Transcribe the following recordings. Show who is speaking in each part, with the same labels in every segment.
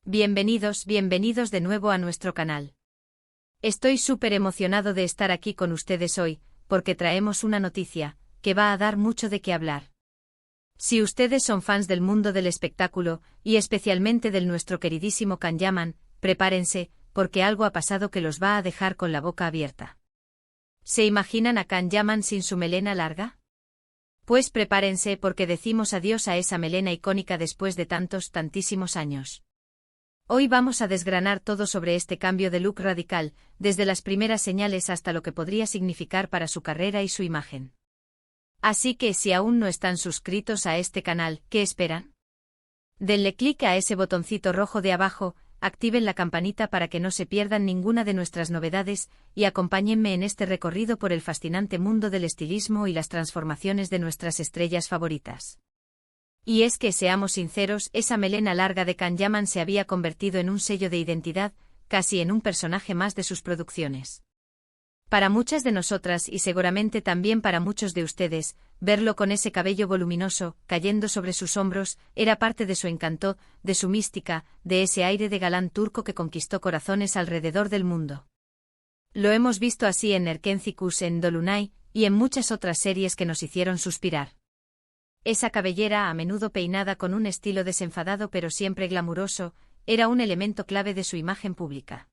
Speaker 1: Bienvenidos de nuevo a nuestro canal. Estoy súper emocionado de estar aquí con ustedes hoy, porque traemos una noticia que va a dar mucho de qué hablar. Si ustedes son fans del mundo del espectáculo, y especialmente del nuestro queridísimo Can Yaman, prepárense, porque algo ha pasado que los va a dejar con la boca abierta. ¿Se imaginan a Can Yaman sin su melena larga? Pues prepárense porque decimos adiós a esa melena icónica después de tantísimos años. Hoy vamos a desgranar todo sobre este cambio de look radical, desde las primeras señales hasta lo que podría significar para su carrera y su imagen. Así que si aún no están suscritos a este canal, ¿qué esperan? Denle clic a ese botoncito rojo de abajo, activen la campanita para que no se pierdan ninguna de nuestras novedades, y acompáñenme en este recorrido por el fascinante mundo del estilismo y las transformaciones de nuestras estrellas favoritas. Y es que, seamos sinceros, esa melena larga de Can Yaman se había convertido en un sello de identidad, casi en un personaje más de sus producciones. Para muchas de nosotras y seguramente también para muchos de ustedes, verlo con ese cabello voluminoso, cayendo sobre sus hombros, era parte de su encanto, de su mística, de ese aire de galán turco que conquistó corazones alrededor del mundo. Lo hemos visto así en Erkencikus, en Dolunay, y en muchas otras series que nos hicieron suspirar. Esa cabellera, a menudo peinada con un estilo desenfadado pero siempre glamuroso, era un elemento clave de su imagen pública.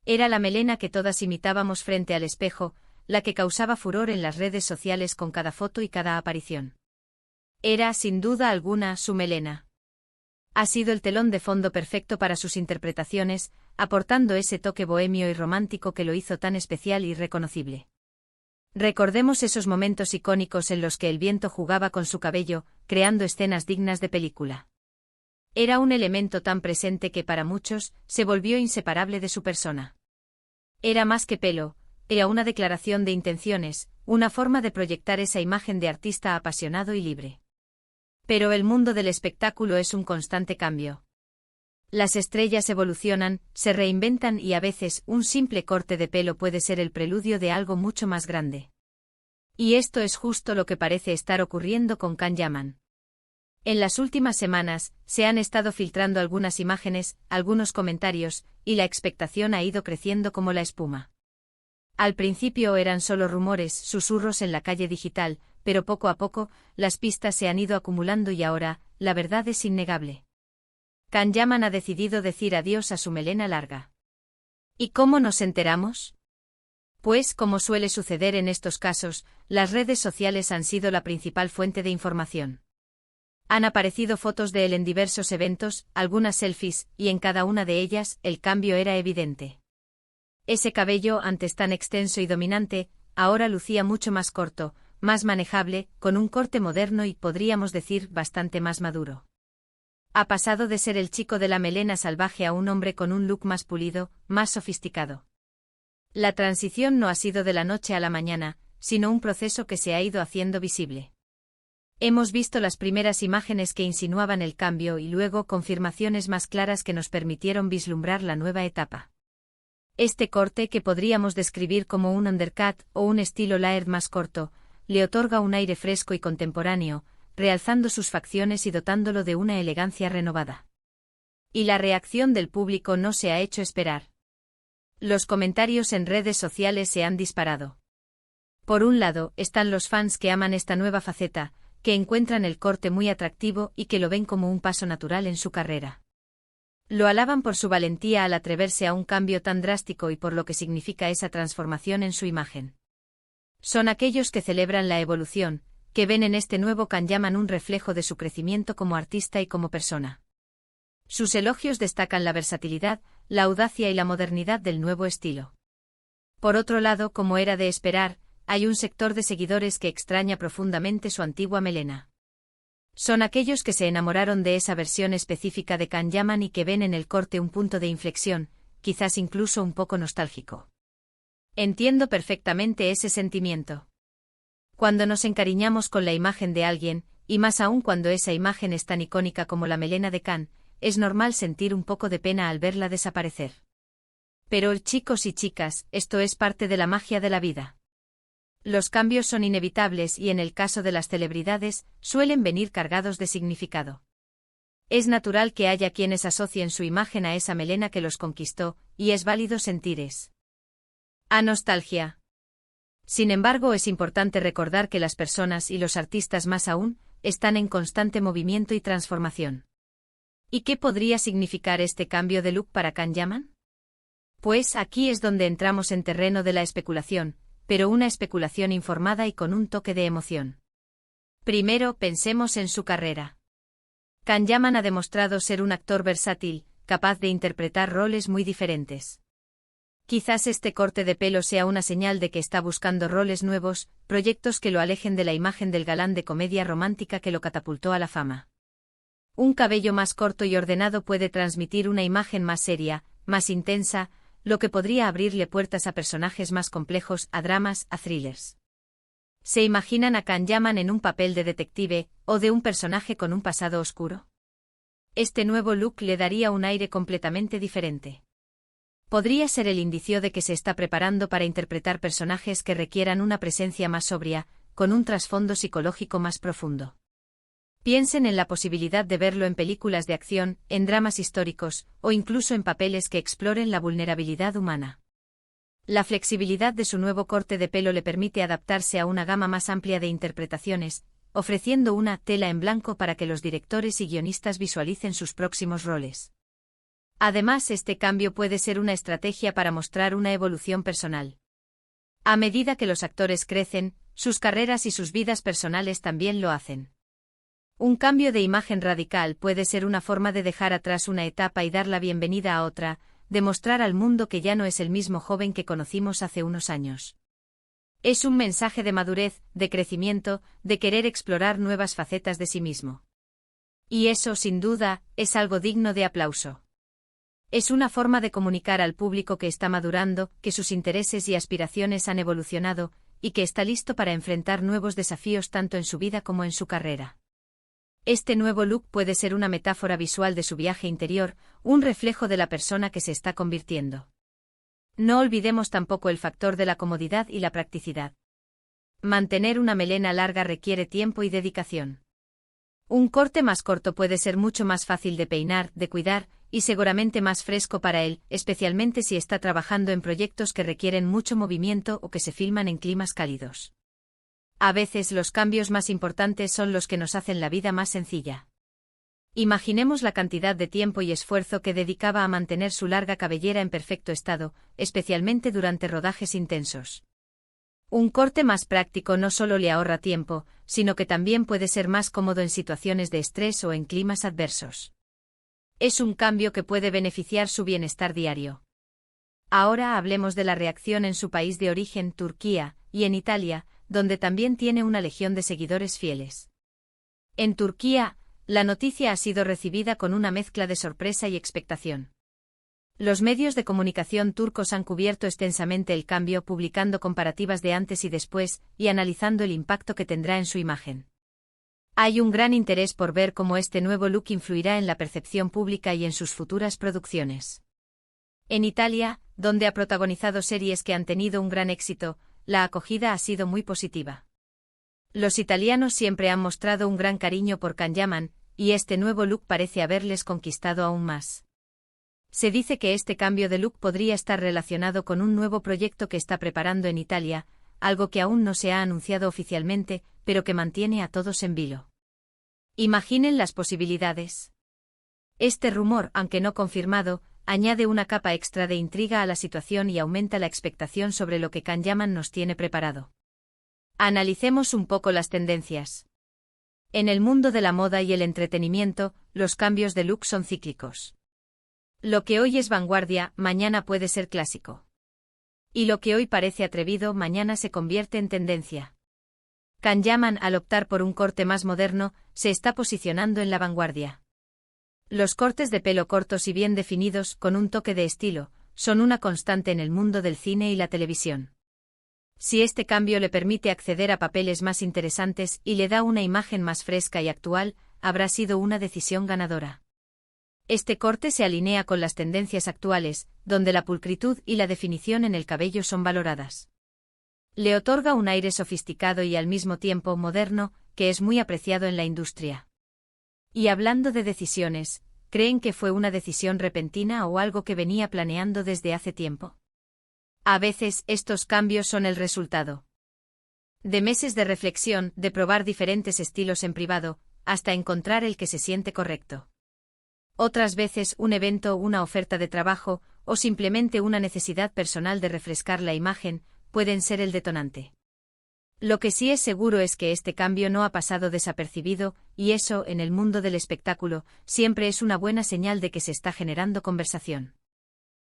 Speaker 1: Era la melena que todas imitábamos frente al espejo, la que causaba furor en las redes sociales con cada foto y cada aparición. Era, sin duda alguna, su melena. Ha sido el telón de fondo perfecto para sus interpretaciones, aportando ese toque bohemio y romántico que lo hizo tan especial y reconocible. Recordemos esos momentos icónicos en los que el viento jugaba con su cabello, creando escenas dignas de película. Era un elemento tan presente que para muchos se volvió inseparable de su persona. Era más que pelo, era una declaración de intenciones, una forma de proyectar esa imagen de artista apasionado y libre. Pero el mundo del espectáculo es un constante cambio. Las estrellas evolucionan, se reinventan y a veces un simple corte de pelo puede ser el preludio de algo mucho más grande. Y esto es justo lo que parece estar ocurriendo con Can Yaman. En las últimas semanas, se han estado filtrando algunas imágenes, algunos comentarios, y la expectación ha ido creciendo como la espuma. Al principio eran solo rumores, susurros en la calle digital, pero poco a poco, las pistas se han ido acumulando y ahora, la verdad es innegable. Can Yaman ha decidido decir adiós a su melena larga. ¿Y cómo nos enteramos? Pues, como suele suceder en estos casos, las redes sociales han sido la principal fuente de información. Han aparecido fotos de él en diversos eventos, algunas selfies, y en cada una de ellas, el cambio era evidente. Ese cabello, antes tan extenso y dominante, ahora lucía mucho más corto, más manejable, con un corte moderno y, podríamos decir, bastante más maduro. Ha pasado de ser el chico de la melena salvaje a un hombre con un look más pulido, más sofisticado. La transición no ha sido de la noche a la mañana, sino un proceso que se ha ido haciendo visible. Hemos visto las primeras imágenes que insinuaban el cambio y luego confirmaciones más claras que nos permitieron vislumbrar la nueva etapa. Este corte, que podríamos describir como un undercut o un estilo layered más corto, le otorga un aire fresco y contemporáneo, realzando sus facciones y dotándolo de una elegancia renovada. Y la reacción del público no se ha hecho esperar. Los comentarios en redes sociales se han disparado. Por un lado, están los fans que aman esta nueva faceta, que encuentran el corte muy atractivo y que lo ven como un paso natural en su carrera. Lo alaban por su valentía al atreverse a un cambio tan drástico y por lo que significa esa transformación en su imagen. Son aquellos que celebran la evolución, que ven en este nuevo Can Yaman un reflejo de su crecimiento como artista y como persona. Sus elogios destacan la versatilidad, la audacia y la modernidad del nuevo estilo. Por otro lado, como era de esperar, hay un sector de seguidores que extraña profundamente su antigua melena. Son aquellos que se enamoraron de esa versión específica de Can Yaman y que ven en el corte un punto de inflexión, quizás incluso un poco nostálgico. Entiendo perfectamente ese sentimiento. Cuando nos encariñamos con la imagen de alguien, y más aún cuando esa imagen es tan icónica como la melena de Can, es normal sentir un poco de pena al verla desaparecer. Pero, chicos y chicas, esto es parte de la magia de la vida. Los cambios son inevitables y en el caso de las celebridades, suelen venir cargados de significado. Es natural que haya quienes asocien su imagen a esa melena que los conquistó, y es válido sentir nostalgia. Sin embargo, es importante recordar que las personas y los artistas más aún, están en constante movimiento y transformación. ¿Y qué podría significar este cambio de look para Can Yaman? Pues aquí es donde entramos en terreno de la especulación, pero una especulación informada y con un toque de emoción. Primero, pensemos en su carrera. Can Yaman ha demostrado ser un actor versátil, capaz de interpretar roles muy diferentes. Quizás este corte de pelo sea una señal de que está buscando roles nuevos, proyectos que lo alejen de la imagen del galán de comedia romántica que lo catapultó a la fama. Un cabello más corto y ordenado puede transmitir una imagen más seria, más intensa, lo que podría abrirle puertas a personajes más complejos, a dramas, a thrillers. ¿Se imaginan a Can Yaman en un papel de detective, o de un personaje con un pasado oscuro? Este nuevo look le daría un aire completamente diferente. Podría ser el indicio de que se está preparando para interpretar personajes que requieran una presencia más sobria, con un trasfondo psicológico más profundo. Piensen en la posibilidad de verlo en películas de acción, en dramas históricos, o incluso en papeles que exploren la vulnerabilidad humana. La flexibilidad de su nuevo corte de pelo le permite adaptarse a una gama más amplia de interpretaciones, ofreciendo una tela en blanco para que los directores y guionistas visualicen sus próximos roles. Además, este cambio puede ser una estrategia para mostrar una evolución personal. A medida que los actores crecen, sus carreras y sus vidas personales también lo hacen. Un cambio de imagen radical puede ser una forma de dejar atrás una etapa y dar la bienvenida a otra, demostrar al mundo que ya no es el mismo joven que conocimos hace unos años. Es un mensaje de madurez, de crecimiento, de querer explorar nuevas facetas de sí mismo. Y eso, sin duda, es algo digno de aplauso. Es una forma de comunicar al público que está madurando, que sus intereses y aspiraciones han evolucionado, y que está listo para enfrentar nuevos desafíos tanto en su vida como en su carrera. Este nuevo look puede ser una metáfora visual de su viaje interior, un reflejo de la persona que se está convirtiendo. No olvidemos tampoco el factor de la comodidad y la practicidad. Mantener una melena larga requiere tiempo y dedicación. Un corte más corto puede ser mucho más fácil de peinar, de cuidar, y seguramente más fresco para él, especialmente si está trabajando en proyectos que requieren mucho movimiento o que se filman en climas cálidos. A veces los cambios más importantes son los que nos hacen la vida más sencilla. Imaginemos la cantidad de tiempo y esfuerzo que dedicaba a mantener su larga cabellera en perfecto estado, especialmente durante rodajes intensos. Un corte más práctico no solo le ahorra tiempo, sino que también puede ser más cómodo en situaciones de estrés o en climas adversos. Es un cambio que puede beneficiar su bienestar diario. Ahora hablemos de la reacción en su país de origen, Turquía, y en Italia, donde también tiene una legión de seguidores fieles. En Turquía, la noticia ha sido recibida con una mezcla de sorpresa y expectación. Los medios de comunicación turcos han cubierto extensamente el cambio, publicando comparativas de antes y después, y analizando el impacto que tendrá en su imagen. Hay un gran interés por ver cómo este nuevo look influirá en la percepción pública y en sus futuras producciones. En Italia, donde ha protagonizado series que han tenido un gran éxito, la acogida ha sido muy positiva. Los italianos siempre han mostrado un gran cariño por Can Yaman, y este nuevo look parece haberles conquistado aún más. Se dice que este cambio de look podría estar relacionado con un nuevo proyecto que está preparando en Italia, algo que aún no se ha anunciado oficialmente, pero que mantiene a todos en vilo. Imaginen las posibilidades. Este rumor, aunque no confirmado, añade una capa extra de intriga a la situación y aumenta la expectación sobre lo que Can Yaman nos tiene preparado. Analicemos un poco las tendencias. En el mundo de la moda y el entretenimiento, los cambios de look son cíclicos. Lo que hoy es vanguardia, mañana puede ser clásico. Y lo que hoy parece atrevido, mañana se convierte en tendencia. Can Yaman, al optar por un corte más moderno, se está posicionando en la vanguardia. Los cortes de pelo cortos y bien definidos, con un toque de estilo, son una constante en el mundo del cine y la televisión. Si este cambio le permite acceder a papeles más interesantes y le da una imagen más fresca y actual, habrá sido una decisión ganadora. Este corte se alinea con las tendencias actuales, donde la pulcritud y la definición en el cabello son valoradas. Le otorga un aire sofisticado y al mismo tiempo moderno, que es muy apreciado en la industria. Y hablando de decisiones, ¿creen que fue una decisión repentina o algo que venía planeando desde hace tiempo? A veces estos cambios son el resultado de meses de reflexión, de probar diferentes estilos en privado, hasta encontrar el que se siente correcto. Otras veces un evento, una oferta de trabajo, o simplemente una necesidad personal de refrescar la imagen, pueden ser el detonante. Lo que sí es seguro es que este cambio no ha pasado desapercibido, y eso, en el mundo del espectáculo, siempre es una buena señal de que se está generando conversación.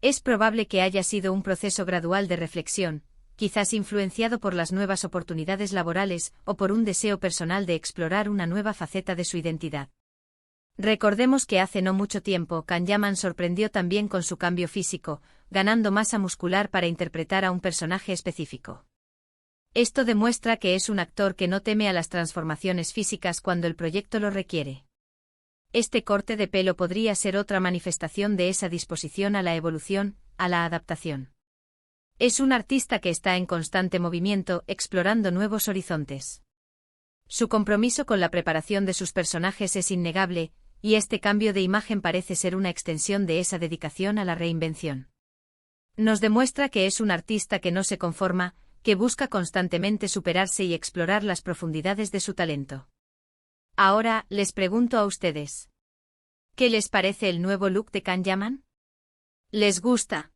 Speaker 1: Es probable que haya sido un proceso gradual de reflexión, quizás influenciado por las nuevas oportunidades laborales o por un deseo personal de explorar una nueva faceta de su identidad. Recordemos que hace no mucho tiempo Kanyaman sorprendió también con su cambio físico, ganando masa muscular para interpretar a un personaje específico. Esto demuestra que es un actor que no teme a las transformaciones físicas cuando el proyecto lo requiere. Este corte de pelo podría ser otra manifestación de esa disposición a la evolución, a la adaptación. Es un artista que está en constante movimiento, explorando nuevos horizontes. Su compromiso con la preparación de sus personajes es innegable, y este cambio de imagen parece ser una extensión de esa dedicación a la reinvención. Nos demuestra que es un artista que no se conforma, que busca constantemente superarse y explorar las profundidades de su talento. Ahora, les pregunto a ustedes. ¿Qué les parece el nuevo look de Kanyaman? ¿Les gusta?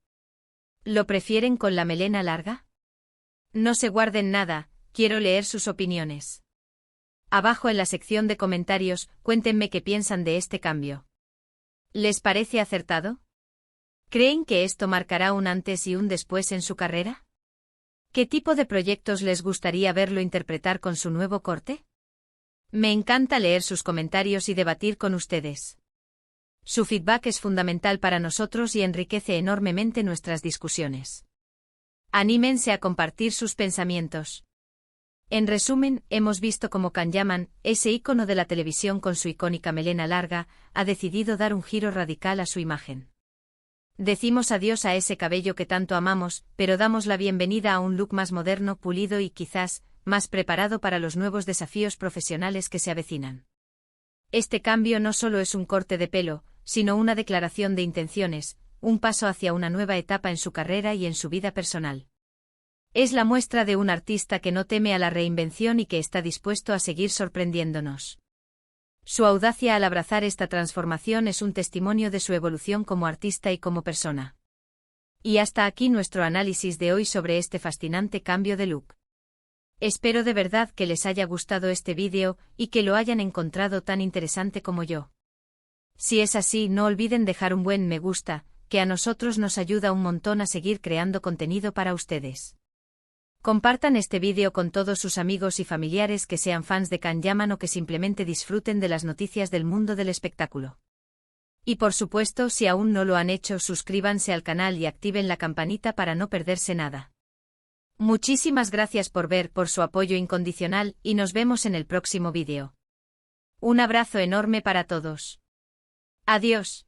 Speaker 1: ¿Lo prefieren con la melena larga? No se guarden nada, quiero leer sus opiniones. Abajo en la sección de comentarios, cuéntenme qué piensan de este cambio. ¿Les parece acertado? ¿Creen que esto marcará un antes y un después en su carrera? ¿Qué tipo de proyectos les gustaría verlo interpretar con su nuevo corte? Me encanta leer sus comentarios y debatir con ustedes. Su feedback es fundamental para nosotros y enriquece enormemente nuestras discusiones. Anímense a compartir sus pensamientos. En resumen, hemos visto cómo Kanyaman, ese ícono de la televisión con su icónica melena larga, ha decidido dar un giro radical a su imagen. Decimos adiós a ese cabello que tanto amamos, pero damos la bienvenida a un look más moderno, pulido y quizás, más preparado para los nuevos desafíos profesionales que se avecinan. Este cambio no solo es un corte de pelo, sino una declaración de intenciones, un paso hacia una nueva etapa en su carrera y en su vida personal. Es la muestra de un artista que no teme a la reinvención y que está dispuesto a seguir sorprendiéndonos. Su audacia al abrazar esta transformación es un testimonio de su evolución como artista y como persona. Y hasta aquí nuestro análisis de hoy sobre este fascinante cambio de look. Espero de verdad que les haya gustado este vídeo y que lo hayan encontrado tan interesante como yo. Si es así, no olviden dejar un buen me gusta, que a nosotros nos ayuda un montón a seguir creando contenido para ustedes. Compartan este vídeo con todos sus amigos y familiares que sean fans de Kanyaman o que simplemente disfruten de las noticias del mundo del espectáculo. Y por supuesto, si aún no lo han hecho, suscríbanse al canal y activen la campanita para no perderse nada. Muchísimas gracias por ver, por su apoyo incondicional, y nos vemos en el próximo vídeo. Un abrazo enorme para todos. Adiós.